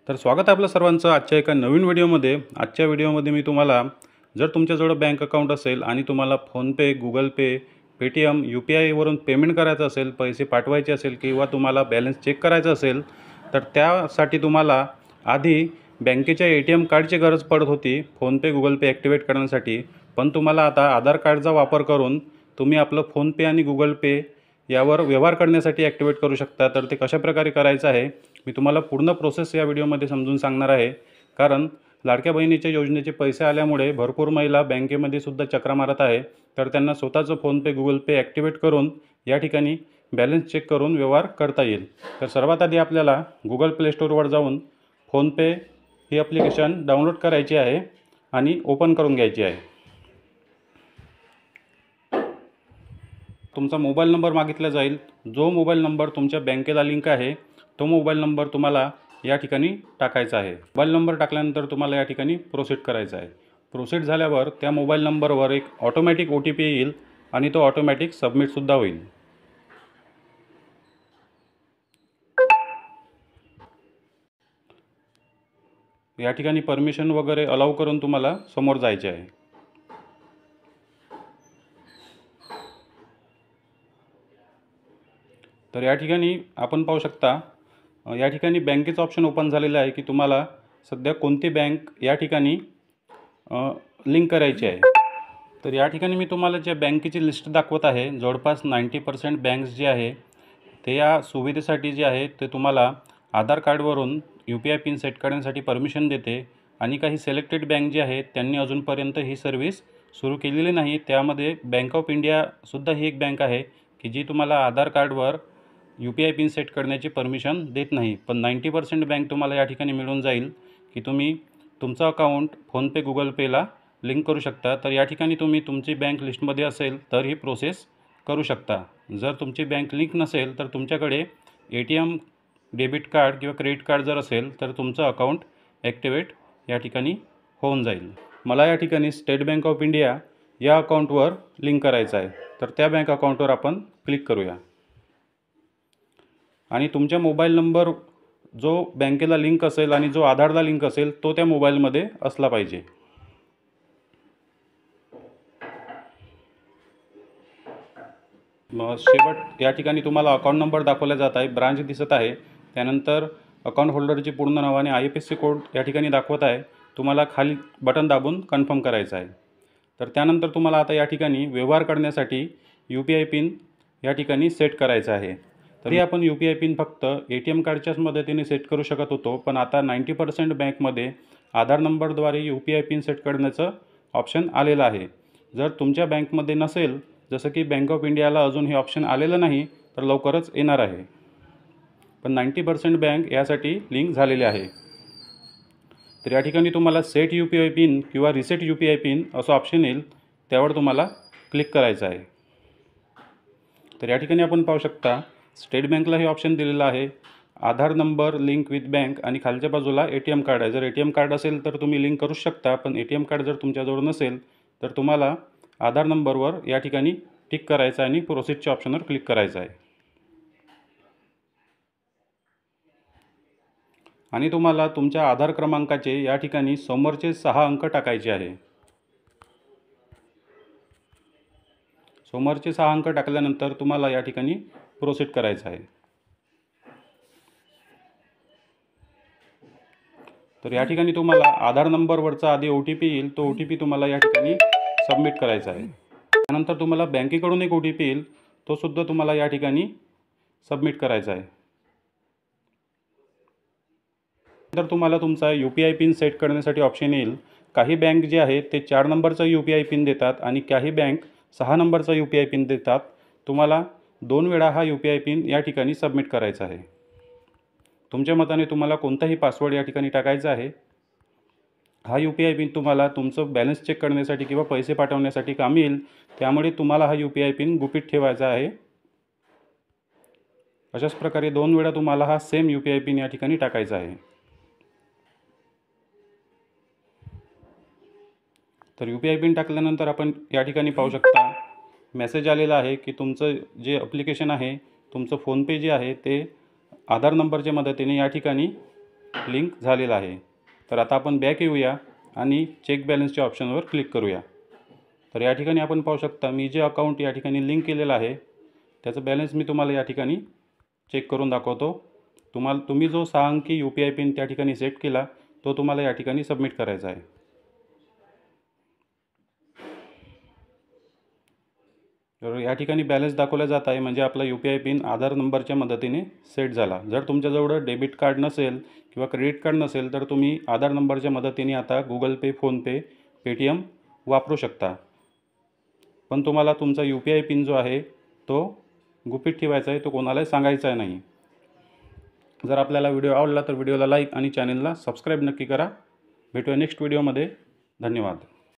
तर स्वागत आहे आपलं सर्वांचं आजच्या एका नवीन व्हिडिओमध्ये। आजच्या व्हिडिओमध्ये मी तुम्हाला जर तुमच्याजवळ बँक अकाउंट असेल आणि तुम्हाला फोनपे, गुगल पे, पेटीएम, UPI वरून पेमेंट करायचं असेल, पैसे पाठवायचे असेल किंवा तुम्हाला बॅलन्स चेक करायचा असेल, तर त्यासाठी तुम्हाला आधी बँकेच्या ATM कार्डची गरज पडत होती फोनपे, गुगल पे ॲक्टिवेट करण्यासाठी। पण तुम्हाला आता आधार कार्डचा वापर करून तुम्ही आपलं फोनपे आणि गुगल पे यावर व्यवहार करण्यासाठी ॲक्टिवेट करू शकता। तर ते कशा प्रकारे करायचं आहे मी तुम्हाला पूर्ण प्रोसेस या व्हिडिओमध्ये समजून सांगणार आहे। कारण लाडक्या बहिणीच्या योजनेचे पैसे आल्यामुळे भरपूर महिला बँकेमध्ये सुद्धा चक्रा मारत आहे, तर त्यांना स्वतःचं फोनपे, गुगल पे ॲक्टिवेट करून या ठिकाणी बॅलन्स चेक करून व्यवहार करता येईल। तर सर्वात आधी आपल्याला गुगल प्ले स्टोअरवर जाऊन फोनपे ही ॲप्लिकेशन डाउनलोड करायची आहे आणि ओपन करून घ्यायची आहे। तुमचा मोबाईल नंबर मागितला जाईल। जो मोबाईल नंबर तुमच्या बँकेला लिंक आहे तो मोबाईल नंबर तुम्हाला या ठिकाणी टाकायचा आहे। मोबाईल नंबर टाकल्यानंतर तुम्हाला या ठिकाणी प्रोसीड करायचं आहे। प्रोसीड झाल्यावर त्या मोबाईल नंबरवर एक ऑटोमॅटिक OTP येईल आणि तो ऑटोमॅटिक सबमिटसुद्धा होईल। या ठिकाणी परमिशन वगैरे अलाउ करून तुम्हाला समोर जायचे आहे। तर या ठिकाणी आपण पाहू शकता या ठिकाणी बँकेचं ऑप्शन ओपन झालेलं आहे की तुम्हाला सध्या कोणती बँक या ठिकाणी लिंक करायची आहे। तर या ठिकाणी मी तुम्हाला ज्या बँकेची लिस्ट दाखवत आहे, जवळपास 90% बँक्स जे आहे ते या सुविधेसाठी जे आहे ते तुम्हाला आधार कार्डवरून UPI पिन सेट करण्यासाठी परमिशन देते। आणि काही सिलेक्टेड बँक जे आहेत त्यांनी अजूनपर्यंत ही सर्व्हिस सुरू केलेली नाही। त्यामध्ये बँक ऑफ इंडियासुद्धा ही एक बँक आहे की जी तुम्हाला आधार कार्डवर UPI पिन सेट करण्याची परमिशन देत नाही। पण 90% बँक तुम्हाला या ठिकाणी मिळून जाईल की तुम्ही तुमचं अकाउंट फोनपे, गुगल पेला लिंक करू शकता। तर या ठिकाणी तुम्ही तुमची बँक लिस्टमध्ये असेल तर ही प्रोसेस करू शकता। जर तुमची बँक लिंक नसेल तर तुमच्याकडे ATM डेबिट कार्ड किंवा क्रेडिट कार्ड जर असेल तर तुमचं अकाउंट ॲक्टिवेट या ठिकाणी होऊन जाईल। मला या ठिकाणी स्टेट बँक ऑफ इंडिया या अकाउंटवर लिंक करायचं आहे, तर त्या बँक अकाउंटवर आपण क्लिक करूया। आणि तुमच्या मोबाईल नंबर जो बँकेला लिंक असेल आणि जो आधारला लिंक असेल तो त्या मोबाईलमध्ये असला पाहिजे। शेवट या ठिकाणी तुम्हाला अकाउंट नंबर दाखवला जात आहे, ब्रांच दिसत आहे, त्यानंतर अकाउंट होल्डरचे पूर्ण नाव आणि IFSC कोड या ठिकाणी दाखवत आहे। तुम्हाला खाली बटन दाबून कन्फर्म करायचं आहे। तर त्यानंतर तुम्हाला आता या ठिकाणी व्यवहार करण्यासाठी UPI पिन या ठिकाणी सेट करायचं आहे। तरी आपण UPI पिन फक्त ATM कार्डच्याच मदतीने सेट करू शकत होतो, पण आता 90% बँकमध्ये आधार नंबरद्वारे UPI पिन सेट करण्याचं ऑप्शन आलेलं आहे। जर तुमच्या बँकमध्ये नसेल, जसं की बँक ऑफ इंडियाला अजून हे ऑप्शन आलेलं नाही, तर लवकरच येणार आहे। पण 90% बँक यासाठी लिंक झालेले आहे। तर या ठिकाणी तुम्हाला सेट UPI पिन किंवा रिसेट UPI पिन असं ऑप्शन येईल, त्यावर तुम्हाला क्लिक करायचं आहे। तर या ठिकाणी आपण पाहू शकता स्टेट बँकला हे ऑप्शन दिलेलं आहे, आधार नंबर लिंक विथ बँक आणि खालच्या बाजूला ATM कार्ड आहे। जर ATM कार्ड असेल तर तुम्ही लिंक करू शकता, पण ATM कार्ड जर तुमच्याजवळ नसेल तर तुम्हाला आधार नंबरवर या ठिकाणी टिक करायचं आणि प्रोसीडच्या ऑप्शनवर क्लिक करायचं आहे। आणि तुम्हाला तुमच्या आधार क्रमांकाचे या ठिकाणी समोरचे 6 अंक टाकायचे आहे। समोरचे 6 अंक टाकल्यानंतर तुम्हाला या ठिकाणी प्रोसीड करायचं आहे। तर या ठिकाणी तुम्हाला आधार नंबरवरचा आधी OTP येईल, तो OTP तुम्हाला या ठिकाणी सबमिट करायचा आहे। त्यानंतर तुम्हाला बँकेकडून एक OTP येईल, तो सुद्धा तुम्हाला या ठिकाणी सबमिट करायचा आहे। तर तुम्हाला तुमचा UPI पिन सेट करण्यासाठी ऑप्शन येईल। काही बँक जे आहे ते 4 नंबरचा UPI पिन देतात आणि काही बँक 6 नंबरचा UPI पिन देतात। तुम्हाला 2 वेळा हा UPI पिन या ठिकाणी सबमिट करायचा आहे। तुमच्या मताने तुम्हाला कोणताही पासवर्ड या ठिकाणी टाकायचा आहे। हा UPI पिन तुम्हाला तुमचं बॅलन्स चेक करण्यासाठी किंवा पैसे पाठवण्यासाठी कामी येईल, त्यामुळे तुम्हाला हा UPI पिन गुपित ठेवायचा आहे। अशाच प्रकारे 2 वेळा तुम्हाला हा सेम UPI पिन या ठिकाणी टाकायचा आहे। तर UPI पिन टाकल्यानंतर आपण या ठिकाणी पाहू शकता मेसेज आलेला आहे की तुमचं जे ॲप्लिकेशन आहे, तुमचं फोनपे जे आहे ते आधार नंबरच्या मदतीने या ठिकाणी लिंक झालेला आहे. तर आता आपण बॅक येऊया आणि चेक बॅलन्सच्या ऑप्शनवर क्लिक करूया. तर या ठिकाणी आपण पाहू शकता मी जे अकाउंट या ठिकाणी लिंक केलेलं आहे त्याचं बॅलन्स मी तुम्हाला या ठिकाणी चेक करून दाखवतो. तुम्ही जो 6 अंकी UPI पिन त्या ठिकाणी सेट केला तो तुम्हाला या ठिकाणी सबमिट करायचा आहे. तर या ठिकाणी बॅलन्स दाखवला जात आहे म्हणजे आपला UPI पिन आधार नंबरच्या मदतीने सेट झाला. जर तुमच्याजवळ डेबिट कार्ड नसेल किंवा क्रेडिट कार्ड नसेल तर तुम्ही आधार नंबरच्या मदतीने आता Google Pay, PhonePe, Paytm वापरू शकता. पण तुम्हाला तुमचा UPI पिन जो आहे तो गुपित ठेवायचा आहे, तो कोणालाही सांगायचा नाही. जर आपल्याला व्हिडिओ आवडला तर व्हिडिओला लाईक आणि चॅनलला सबस्क्राईब नक्की करा. भेटूया नेक्स्ट व्हिडिओमध्ये. धन्यवाद.